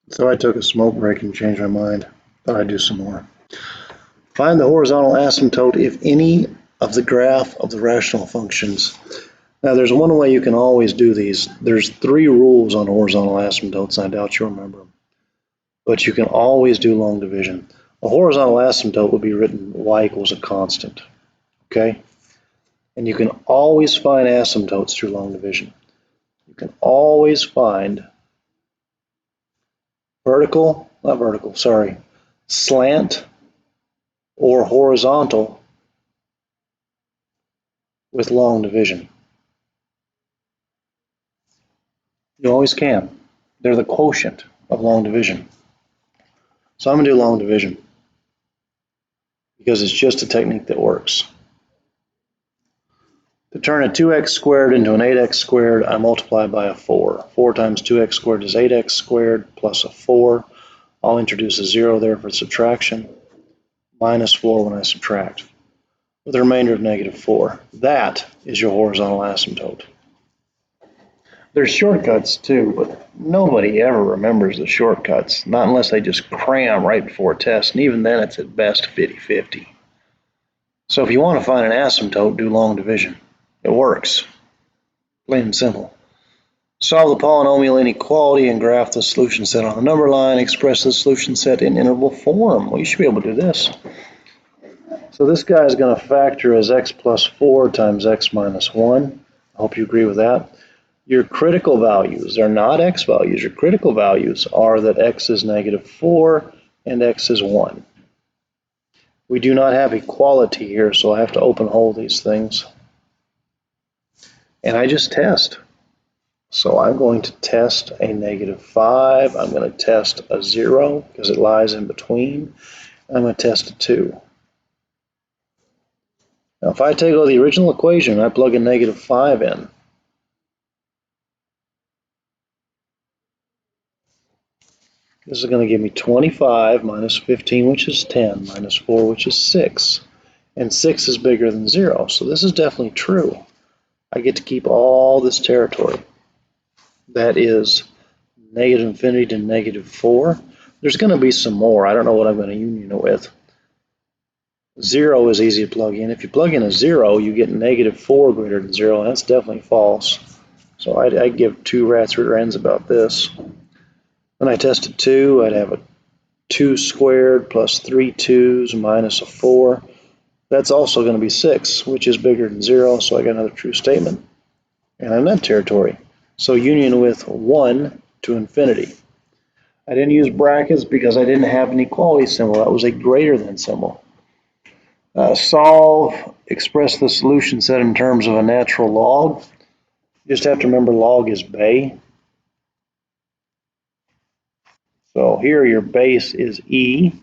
So I took a smoke break and changed my mind. Thought I'd do some more. Find the horizontal asymptote if any of the graph of the rational functions. Now there's one way you can always do these. There's 3 rules on horizontal asymptotes. I doubt you'll remember them. But you can always do long division. A horizontal asymptote would be written y equals a constant. Okay? And you can always find asymptotes through long division. You can always find slant or horizontal with long division. You always can. They're the quotient of long division. So I'm going to do long division because it's just a technique that works. To turn a 2x squared into an 8x squared, I multiply by a 4. 4 times 2x squared is 8x squared plus a 4. I'll introduce a 0 there for subtraction. Minus 4 when I subtract, with a remainder of negative 4. That is your horizontal asymptote. There's shortcuts too, but nobody ever remembers the shortcuts, not unless they just cram right before a test, and even then it's at best 50-50. So if you want to find an asymptote, do long division. It works. Plain and simple. Solve the polynomial inequality and graph the solution set on the number line. Express the solution set in interval form. Well, you should be able to do this. So this guy is going to factor as x plus 4 times x minus 1. I hope you agree with that. Your critical values, they're not x values. Your critical values are that x is negative 4 and x is 1. We do not have equality here, so I have to open hole these things. And I just test. So I'm going to test a negative 5. I'm going to test a 0 because it lies in between. I'm going to test a 2. Now if I take out the original equation and I plug a negative 5 in, this is going to give me 25 minus 15, which is 10, minus 4, which is 6. And 6 is bigger than 0, so this is definitely true. I get to keep all this territory. That is negative infinity to negative 4. There's going to be some more. I don't know what I'm going to union it with. 0 is easy to plug in. If you plug in a 0, you get negative 4 greater than 0, and that's definitely false. So I'd give 2 rat's rear ends about this. When I tested 2, I'd have a 2 squared plus 3 2's minus a 4. That's also going to be 6, which is bigger than 0, so I got another true statement. And I'm in that territory. So union with 1 to infinity. I didn't use brackets because I didn't have an equality symbol. That was a greater than symbol. Solve, express the solution set in terms of a natural log. You just have to remember log is bay. So here your base is e,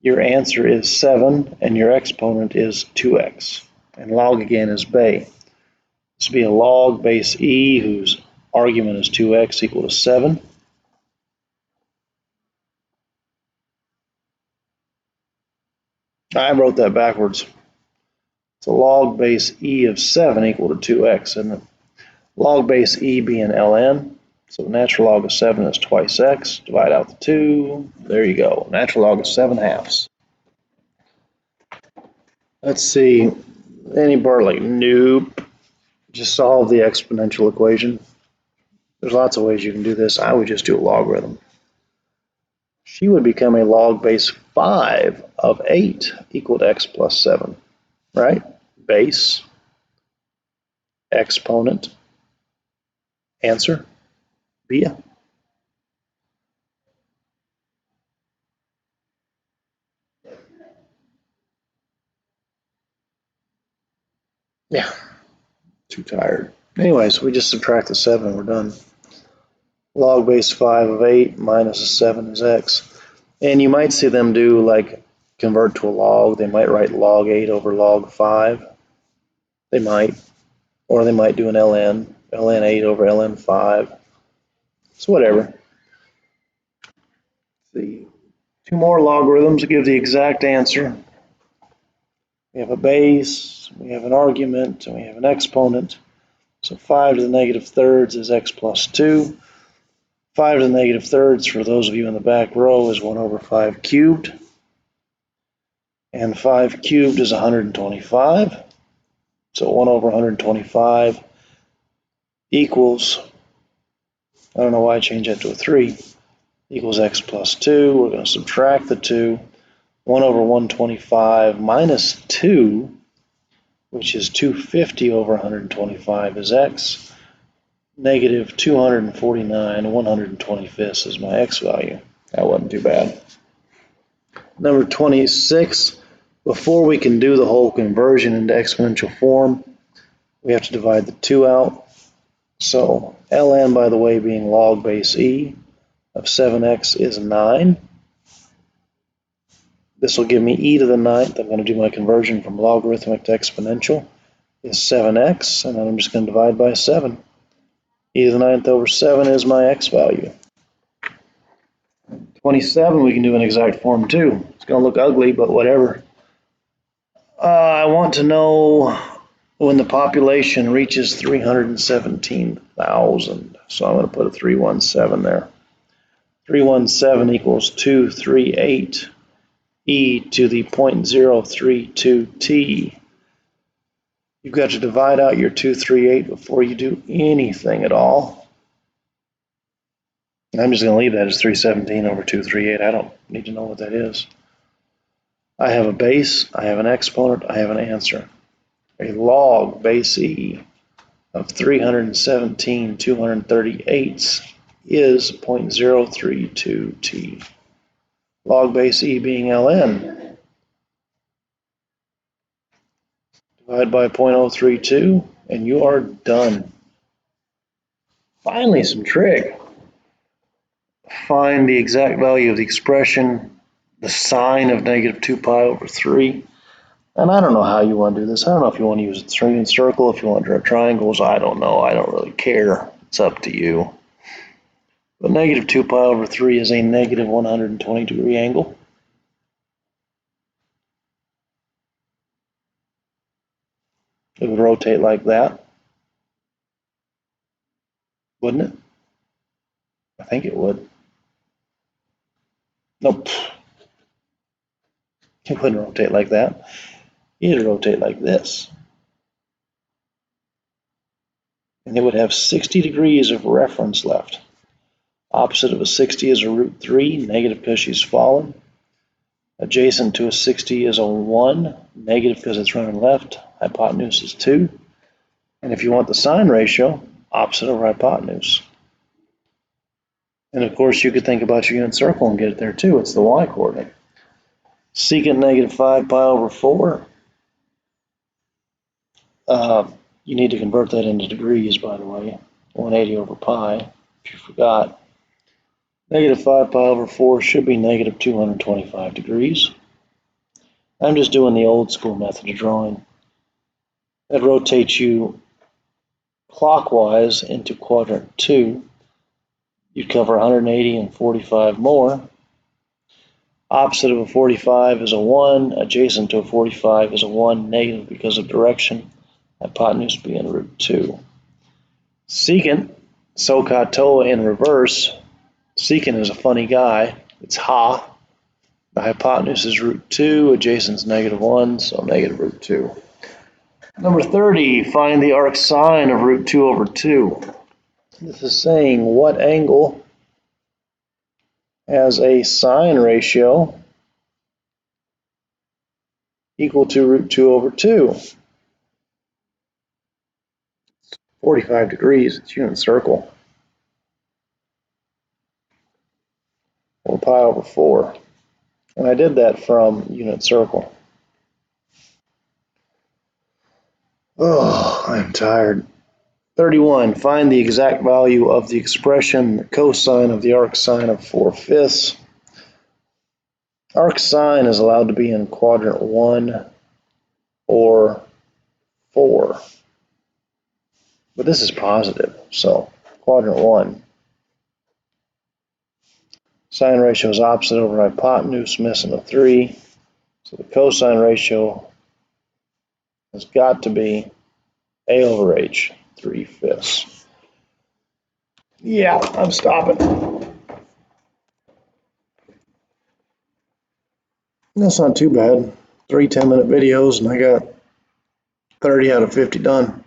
your answer is 7, and your exponent is 2x. And log again is bay. This will be a log base e whose argument is 2x equal to 7. I wrote that backwards. It's a log base e of 7 equal to 2x, isn't it? Log base e being ln. So the natural log of 7 is twice x. Divide out the 2. There you go. Natural log of 7/2. Let's see. Anybody like, nope. Just solve the exponential equation. There's lots of ways you can do this. I would just do a logarithm. She would become a log base 5 of 8 equal to x plus 7, right? Base, exponent, answer, via. Yeah, too tired. Anyways, we just subtract the 7 and we're done. Log base 5 of 8 minus a 7 is x. And you might see them do like convert to a log. They might write log 8 over log 5. They might. Or they might do an ln 8 over ln 5. So whatever. The 2 more logarithms give the exact answer. We have a base, we have an argument, and we have an exponent. So 5 to the negative thirds is x plus 2. 5 to the negative thirds, for those of you in the back row, is 1 over 5 cubed. And 5 cubed is 125. So 1 over 125 equals, I don't know why I changed that to a 3, equals x plus 2. We're going to subtract the 2. 1 over 125 minus 2, which is 250 over 125, is x. Negative 249 125ths is my x value. That wasn't too bad. Number 26, before we can do the whole conversion into exponential form, we have to divide the 2 out. So ln, by the way, being log base e of 7x is 9. This will give me e to the 9th. I'm going to do my conversion from logarithmic to exponential, is 7x, and then I'm just going to divide by 7. E to the 9th over 7 is my x value. 27, we can do an exact form too. It's going to look ugly, but whatever. I want to know when the population reaches 317,000. So I'm going to put a 317 there. 317 equals 238 e to the 0.032t. You've got to divide out your 238 before you do anything at all. I'm just going to leave that as 317 over 238. I don't need to know what that is. I have a base, I have an exponent, I have an answer. A log base e of 317 238 is 0.032t. Log base e being ln. Divide by 0.032 and you are done. Finally, some trig. Find the exact value of the expression, the sine of negative 2 pi over 3. And I don't know how you want to do this. I don't know if you want to use a string and circle, if you want to draw triangles. I don't know. I don't really care. It's up to you. But negative 2 pi over 3 is a negative 120 degree angle. It would rotate like that, wouldn't it? I think it would. Nope. It wouldn't rotate like that. It'd rotate like this. And it would have 60 degrees of reference left. Opposite of a 60 is a root 3, negative because she's fallen. Adjacent to a 60 is a 1, negative because it's running left. Hypotenuse is 2. And if you want the sine ratio, opposite over hypotenuse. And of course, you could think about your unit circle and get it there too. It's the y coordinate. Secant negative 5 pi over 4. You need to convert that into degrees, by the way. 180 over pi, if you forgot. Negative 5 pi over 4 should be negative 225 degrees. I'm just doing the old school method of drawing. That rotates you clockwise into quadrant 2. You'd cover 180 and 45 more. Opposite of a 45 is a 1. Adjacent to a 45 is a 1, negative because of direction. Hypotenuse being root 2. Secant, SOHCAHTOA in reverse. Secant is a funny guy. It's ha. The hypotenuse is root 2. Adjacent is negative 1, so negative root 2. Number 30, find the arc sine of root 2 over 2. This is saying what angle has a sine ratio equal to root 2 over 2. 45 degrees, it's unit circle. 4 pi over 4. And I did that from unit circle. Oh, I'm tired. 31, find the exact value of the expression, the cosine of the arc sine of 4/5. Arc sine is allowed to be in quadrant 1 or 4. But this is positive, so quadrant 1. Sine ratio is opposite over hypotenuse, missing a 3. So the cosine ratio has got to be A over H, 3/5. Yeah, I'm stopping. That's not too bad. 3 10-minute videos and I got 30 out of 50 done.